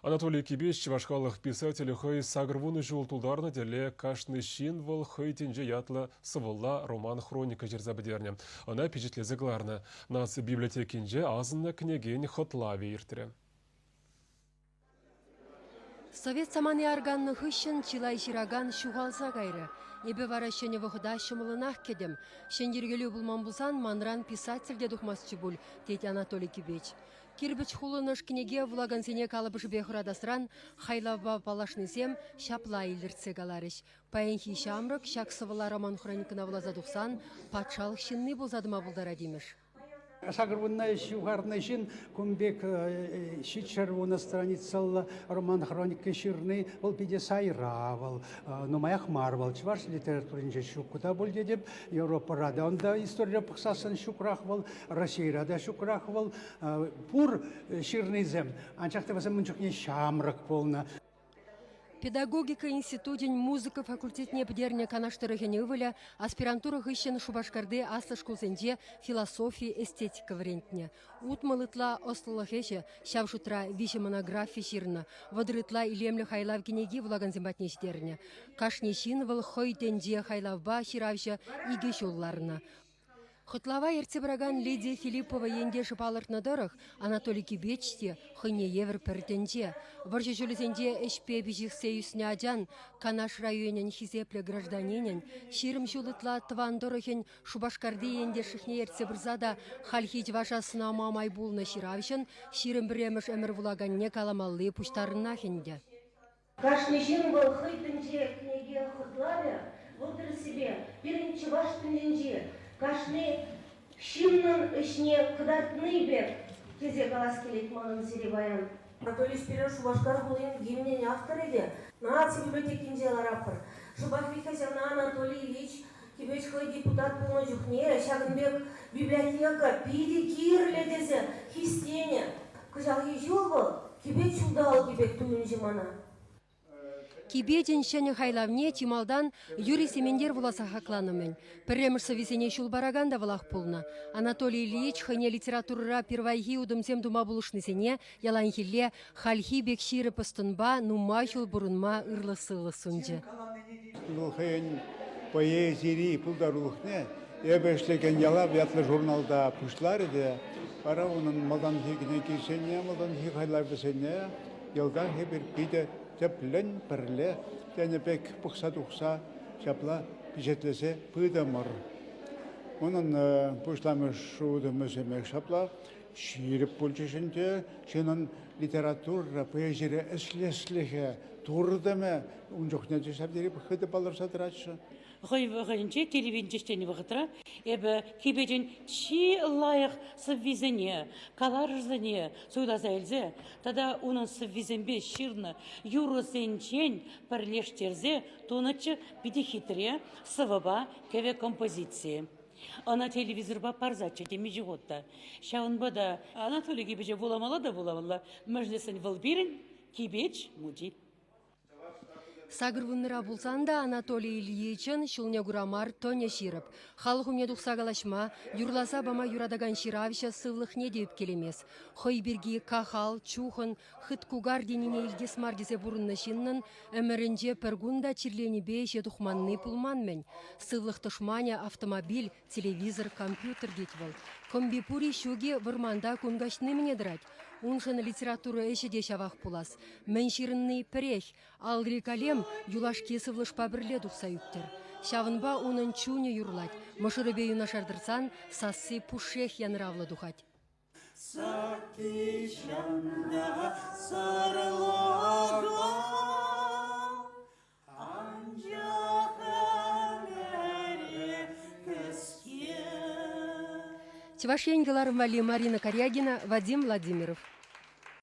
Анатолий Кибич, чевашкалых писатель, хой сагрвуны жултулдарны деле кашны шин вол хой тенже ятла сывылла роман хроника жерзабедерне. Она печатлезе гларны. Нас библиотекинже азынна княгинь хотлави иртре. Совет саманы арганны хыщын чилай жираган шуғалса кайры. Ебе вара шене вғыда шымылынақ кедем. Шендергелі бұлман бұлсан манран писатель де дұхмасчы бұл, дейді Анатолий Кибич. Кирбіч хулыныш кнеге влаган сене калыбыш бехурадасран хайлаба палашнызем шапла иліртсе галарыш. Паенхи шамрык шак сывыла роман хроникына влаза дұқсан патшалық шинны бұлзадыма бұлдара демеш. Сагрвунная шугарная шин кумбек щичервуна страница роман хроники ширны ол пиде сайравал но маях марвал чваш литературинже шукуда бол дедеп Европа рада онда история пахсасын шукрахвал Россия рада шукрахвал пур ширный зем анчахта васам мунчукне шамрак полна. Педагогика институтень музыка факультетне пдерне канаштырыгене ывыля, аспирантура гыщен шубашкарды асташкулзенде философия эстетика врентне. Утмалытла остылыхеше, шавшутра вище монография ширна, водрытла илемле хайлав генеги влаган зембатне штерне. Кашнешин выл хой тенде хайлавба ширавща иге шулларна. Хотлава ерцебраган Лидия Филиппова енде шыпалыртны дырых, Анатолий Кибечте хыне евр піртенде. Варжы жүлізенде эшпе бежих сеюсне аджан, Канаш районен хизепле гражданинен, ширым жулытла тыван дырыхен шубашкарды енде шыхне ерцебрзада хальхич ваша сынама майбулны ширавшын, ширым біреміш әмір вулаганне каламаллы пуштарына хенде. Кашнешин был хыйтынче книге хотлаве, вотыр себе, перенче ваш тыненче, Кашны шимнын ішне кыдартны бек, тезе галас келет манын зелебаян. Анатолий Спирин Шубашкар булын гимнен автор еді, нации библиотекинже ларапыр. Шубахвикасяна Анатолий Ильич Кибеч хой депутат полно жүхне, шагынбек библиотека, пиди кирле дезе, хистене. Кыжалги жол был, Кибеч шулдал кибек туын жымана. Кибеден шәне хайлавне тималдан Юрий Семендер вуласа хакланымен. Пірремір совесене шул бараганда валах пулна. Анатолий Ильич хыне литературра первайги удымзем дума булышнысене яланхилле хальхи бекширы пыстынба нума шул бурынма ырлы-сылы сунжы. Бұл хыйын поэзири пулдарулықне ебешлеген ялап ятлы журналда пушлар еді. Бара оның малдан хигіне келсене, малдан хиг хайлавбесене, елдан хебір биде Теплен перле, тенепек пухса-тухса, чапла пижетлесе пыдамыр. Onun пуштамыш шудымыземек шапла, ширіп пульчешінде, шенон литература, поэзире эслеслихе, турдаме, унжоқне жесабдері бұқыды балырса дыратшы. Гайвагенче телевизиончестени вахтра, эбе кибеджин чи лайық соввизене, каларжзене, суйлазайлзе, тада унын соввизенбе ширны юрысенчен парлештерзе, тонычы биде хитре, сываба кеве композиции. Она телевизорба парзача теми животта. Шаунбада Анатолий Кибече буламала да буламала, мәжлесен валбирин, кибеч муди. Сагырвынныра булсанда Анатолий Ильичен шулне гурамар тоне ширып. Халық умне дұқсагалашма, юрласа бама юрадаган ширавища сывлық не дейіп келемес. Хойберги, кахал, чухын, хыт кугар деніне илдес мардезе бурынны шиннын, әмірінже пергунда чирлені бейше дұхманны пулманмен. Сывлық тұшманя автомобиль, телевизор, компьютер детвал. Комбипури шуге вырманда кунгашны мне драть. Уншын литература эші де шавақ пулас. Мәнширынны перех, алгри калем юлашке сывлыш пабірле дұқса юктер. Шавынба унын чуне юрлать. Мышырыбе юнашардырсан сасы пушех янравлы дұхать. Чевашьянгелар Марина Корягина, Вадим Владимиров.